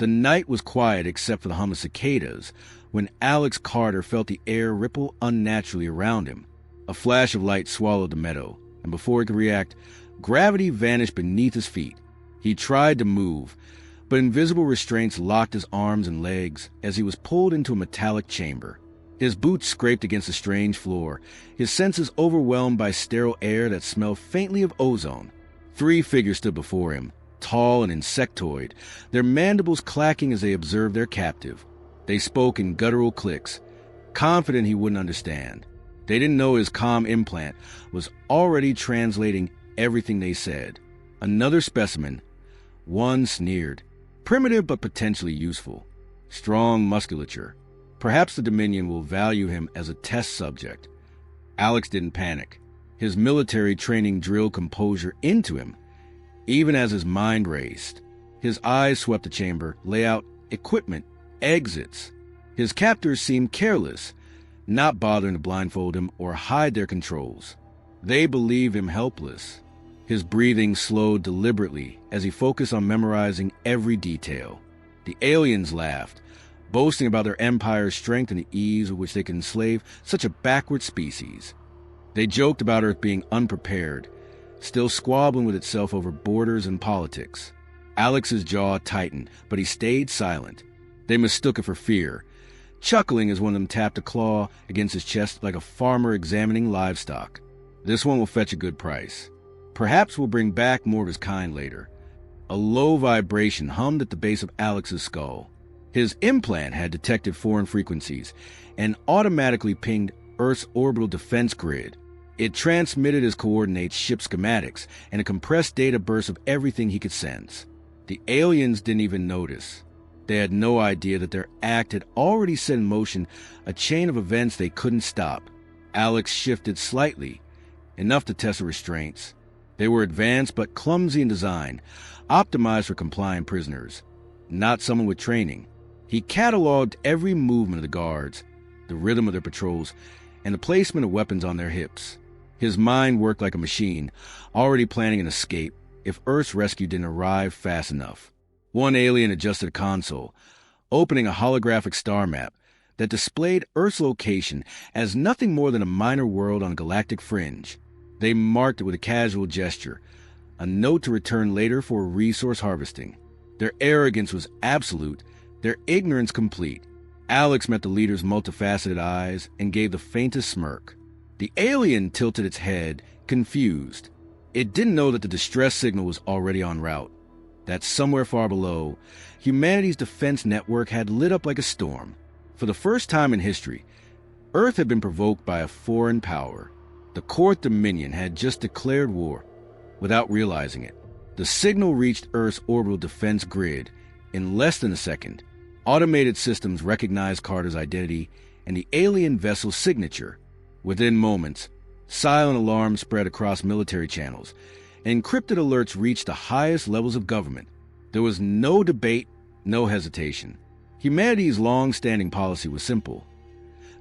The night was quiet except for the hum of cicadas when Alex Carter felt the air ripple unnaturally around him. A flash of light swallowed the meadow, and before he could react, gravity vanished beneath his feet. He tried to move, but invisible restraints locked his arms and legs as he was pulled into a metallic chamber. His boots scraped against the strange floor, his senses overwhelmed by sterile air that smelled faintly of ozone. 3 figures stood before him, tall and insectoid, their mandibles clacking as they observed their captive. They spoke in guttural clicks, confident he wouldn't understand. They didn't know his comm implant was already translating everything they said. Another specimen. One sneered. Primitive but potentially useful. Strong musculature. Perhaps the Dominion will value him as a test subject. Alex didn't panic. His military training drilled composure into him, even as his mind raced. His eyes swept the chamber, layout, equipment, exits. His captors seemed careless, not bothering to blindfold him or hide their controls. They believed him helpless. His breathing slowed deliberately as he focused on memorizing every detail. The aliens laughed, boasting about their empire's strength and the ease with which they could enslave such a backward species. They joked about Earth being unprepared, still squabbling with itself over borders and politics. Alex's jaw tightened, but he stayed silent. They mistook it for fear, chuckling as one of them tapped a claw against his chest like a farmer examining livestock. This one will fetch a good price. Perhaps we'll bring back more of his kind later. A low vibration hummed at the base of Alex's skull. His implant had detected foreign frequencies and automatically pinged Earth's orbital defense grid. It transmitted his coordinates, ship schematics, and a compressed data burst of everything he could sense. The aliens didn't even notice. They had no idea that their act had already set in motion a chain of events they couldn't stop. Alex shifted slightly, enough to test the restraints. They were advanced but clumsy in design, optimized for compliant prisoners, not someone with training. He cataloged every movement of the guards, the rhythm of their patrols, and the placement of weapons on their hips. His mind worked like a machine, already planning an escape if Earth's rescue didn't arrive fast enough. One alien adjusted a console, opening a holographic star map that displayed Earth's location as nothing more than a minor world on a galactic fringe. They marked it with a casual gesture, a note to return later for resource harvesting. Their arrogance was absolute, their ignorance complete. Alex met the leader's multifaceted eyes and gave the faintest smirk. The alien tilted its head, confused. It didn't know that the distress signal was already en route, that somewhere far below, humanity's defense network had lit up like a storm. For the first time in history, Earth had been provoked by a foreign power. The Court Dominion had just declared war, without realizing it. The signal reached Earth's orbital defense grid in less than a second. Automated systems recognized Carter's identity and the alien vessel's signature. Within moments, silent alarms spread across military channels. Encrypted alerts reached the highest levels of government. There was no debate, no hesitation. Humanity's long-standing policy was simple.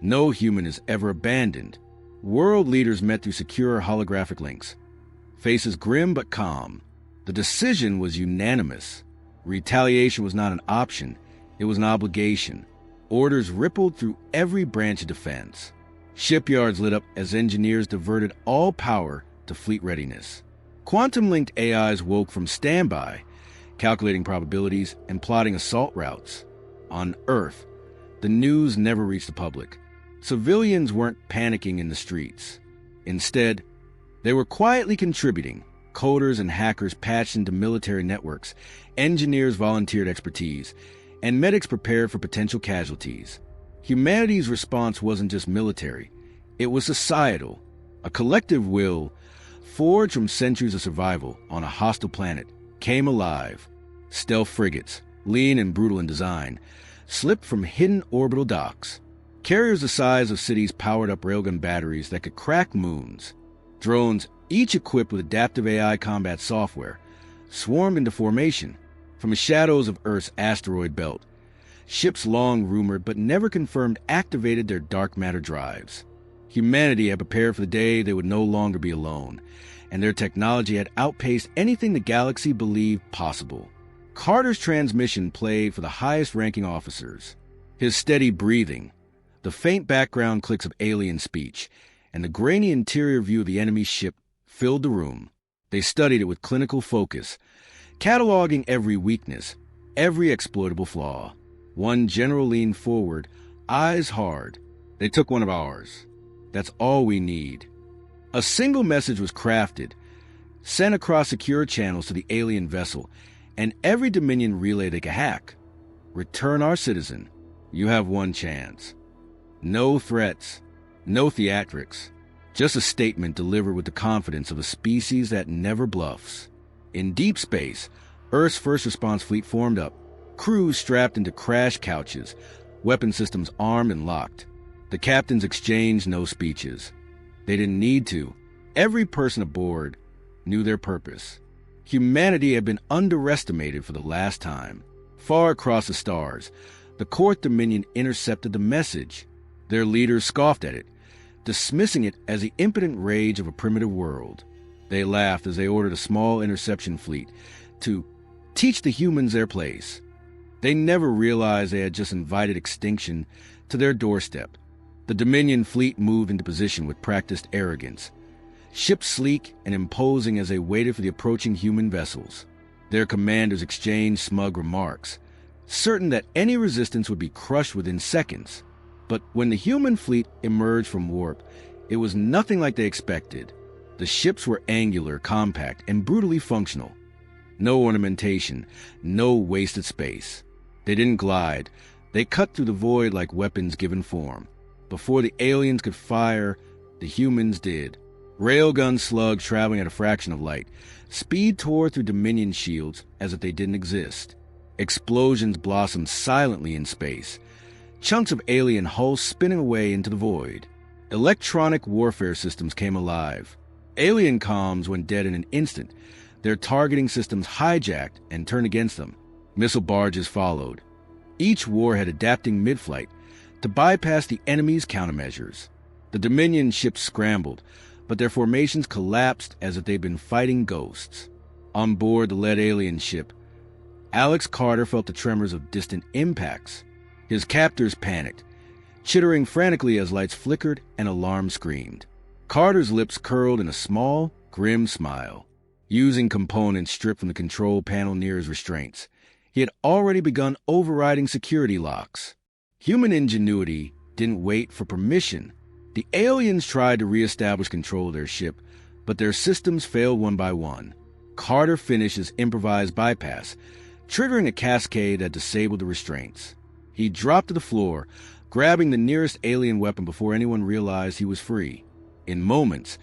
No human is ever abandoned. World leaders met through secure holographic links. Faces grim but calm. The decision was unanimous. Retaliation was not an option. It was an obligation. Orders rippled through every branch of defense. Shipyards lit up as engineers diverted all power to fleet readiness. Quantum-linked AIs woke from standby, calculating probabilities and plotting assault routes. On Earth, the news never reached the public. Civilians weren't panicking in the streets. Instead, they were quietly contributing. Coders and hackers patched into military networks, engineers volunteered expertise, and medics prepared for potential casualties. Humanity's response wasn't just military, it was societal. A collective will, forged from centuries of survival on a hostile planet, came alive. Stealth frigates, lean and brutal in design, slipped from hidden orbital docks. Carriers the size of cities powered up railgun batteries that could crack moons. Drones, each equipped with adaptive AI combat software, swarmed into formation from the shadows of Earth's asteroid belt. Ships long rumored but never confirmed activated their dark matter drives. Humanity had prepared for the day they would no longer be alone, and their technology had outpaced anything the galaxy believed possible. Carter's transmission played for the highest-ranking officers. His steady breathing, the faint background clicks of alien speech, and the grainy interior view of the enemy ship filled the room. They studied it with clinical focus, cataloging every weakness, every exploitable flaw. One general leaned forward, eyes hard. They took one of ours. That's all we need. A single message was crafted, sent across secure channels to the alien vessel, and every Dominion relay they could hack. Return our citizen. You have one chance. No threats, no theatrics, just a statement delivered with the confidence of a species that never bluffs. In deep space, Earth's first response fleet formed up, crews strapped into crash couches, weapon systems armed and locked. The captains exchanged no speeches. They didn't need to. Every person aboard knew their purpose. Humanity had been underestimated for the last time. Far across the stars, the Court Dominion intercepted the message. Their leaders scoffed at it, dismissing it as the impotent rage of a primitive world. They laughed as they ordered a small interception fleet to teach the humans their place. They never realized they had just invited extinction to their doorstep. The Dominion fleet moved into position with practiced arrogance, ships sleek and imposing as they waited for the approaching human vessels. Their commanders exchanged smug remarks, certain that any resistance would be crushed within seconds. But when the human fleet emerged from warp, it was nothing like they expected. The ships were angular, compact, and brutally functional. No ornamentation, no wasted space. They didn't glide. They cut through the void like weapons given form. Before the aliens could fire, the humans did. Railgun slugs traveling at a fraction of light. Speed tore through Dominion shields as if they didn't exist. Explosions blossomed silently in space. Chunks of alien hulls spinning away into the void. Electronic warfare systems came alive. Alien comms went dead in an instant, their targeting systems hijacked and turned against them. Missile barges followed, each warhead adapting mid-flight to bypass the enemy's countermeasures. The Dominion ships scrambled, but their formations collapsed as if they'd been fighting ghosts. On board the lead alien ship, Alex Carter felt the tremors of distant impacts. His captors panicked, chittering frantically as lights flickered and alarm screamed. Carter's lips curled in a small, grim smile. Using components stripped from the control panel near his restraints, he had already begun overriding security locks. Human ingenuity didn't wait for permission. The aliens tried to reestablish control of their ship, but their systems failed one by one. Carter finished his improvised bypass, triggering a cascade that disabled the restraints. He dropped to the floor, grabbing the nearest alien weapon before anyone realized he was free. In moments,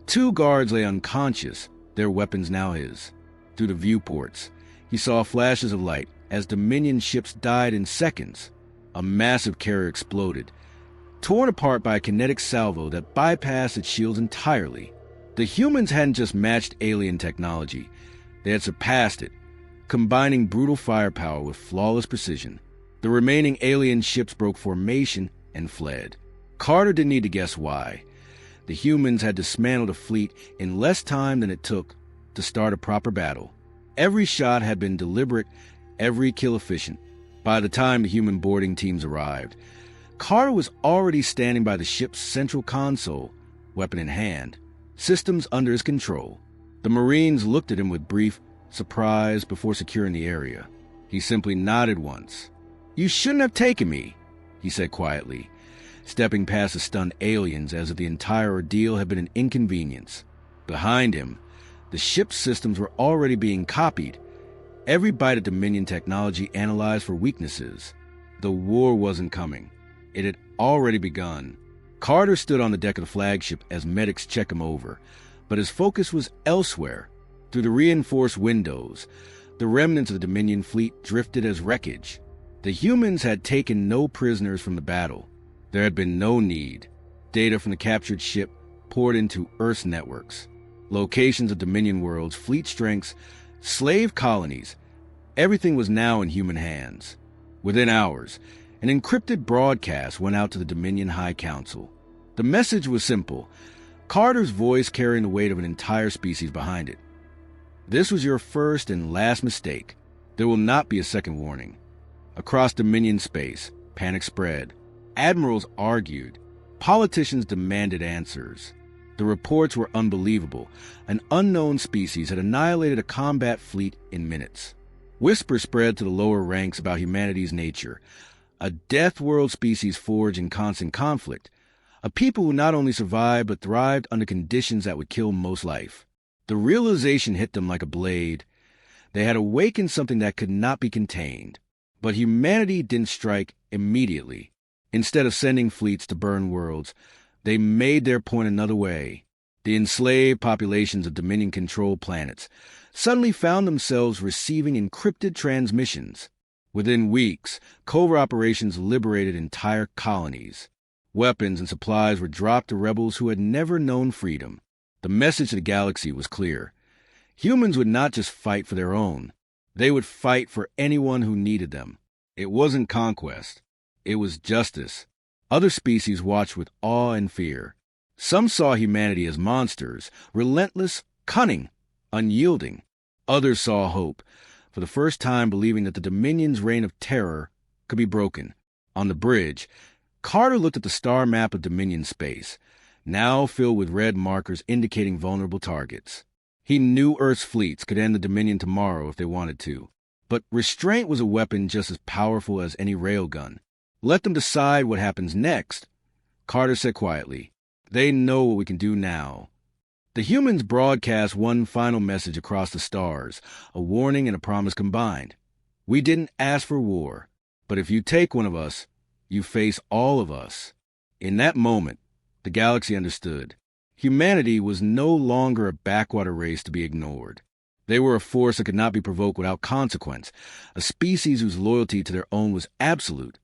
2 guards lay unconscious, their weapons now his. Through the viewports, he saw flashes of light as Dominion ships died in seconds. A massive carrier exploded, torn apart by a kinetic salvo that bypassed its shields entirely. The humans hadn't just matched alien technology, they had surpassed it, combining brutal firepower with flawless precision. The remaining alien ships broke formation and fled. Carter didn't need to guess why. The humans had dismantled a fleet in less time than it took to start a proper battle. Every shot had been deliberate, every kill efficient. By the time the human boarding teams arrived, Carter was already standing by the ship's central console, weapon in hand, systems under his control. The Marines looked at him with brief surprise before securing the area. He simply nodded once. "You shouldn't have taken me," he said quietly, stepping past the stunned aliens as if the entire ordeal had been an inconvenience. Behind him, the ship's systems were already being copied, every bite of Dominion technology analyzed for weaknesses. The war wasn't coming. It had already begun. Carter stood on the deck of the flagship as medics checked him over, but his focus was elsewhere. Through the reinforced windows, the remnants of the Dominion fleet drifted as wreckage. The humans had taken no prisoners from the battle. There had been no need. Data from the captured ship poured into Earth's networks. Locations of Dominion worlds, fleet strengths, slave colonies. Everything was now in human hands. Within hours, an encrypted broadcast went out to the Dominion High Council. The message was simple, Carter's voice carrying the weight of an entire species behind it. "This was your first and last mistake. There will not be a second warning. Across Dominion space, panic spread. Admirals argued. Politicians demanded answers. The reports were unbelievable. An unknown species had annihilated a combat fleet in minutes. Whispers spread to the lower ranks about humanity's nature. A death world species forged in constant conflict. A people who not only survived but thrived under conditions that would kill most life. The realization hit them like a blade. They had awakened something that could not be contained. But humanity didn't strike immediately. Instead of sending fleets to burn worlds, they made their point another way. The enslaved populations of Dominion-controlled planets suddenly found themselves receiving encrypted transmissions. Within weeks, covert operations liberated entire colonies. Weapons and supplies were dropped to rebels who had never known freedom. The message to the galaxy was clear. Humans would not just fight for their own. They would fight for anyone who needed them. It wasn't conquest. It was justice. Other species watched with awe and fear. Some saw humanity as monsters, relentless, cunning, unyielding. Others saw hope, for the first time believing that the Dominion's reign of terror could be broken. On the bridge, Carter looked at the star map of Dominion space, now filled with red markers indicating vulnerable targets. He knew Earth's fleets could end the Dominion tomorrow if they wanted to, but restraint was a weapon just as powerful as any railgun. Let them decide what happens next. Carter said quietly, "They know what we can do now." The humans broadcast one final message across the stars, a warning and a promise combined. We didn't ask for war, but if you take one of us, you face all of us. In that moment, the galaxy understood. Humanity was no longer a backwater race to be ignored. They were a force that could not be provoked without consequence, a species whose loyalty to their own was absolute,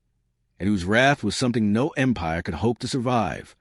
and whose wrath was something no empire could hope to survive.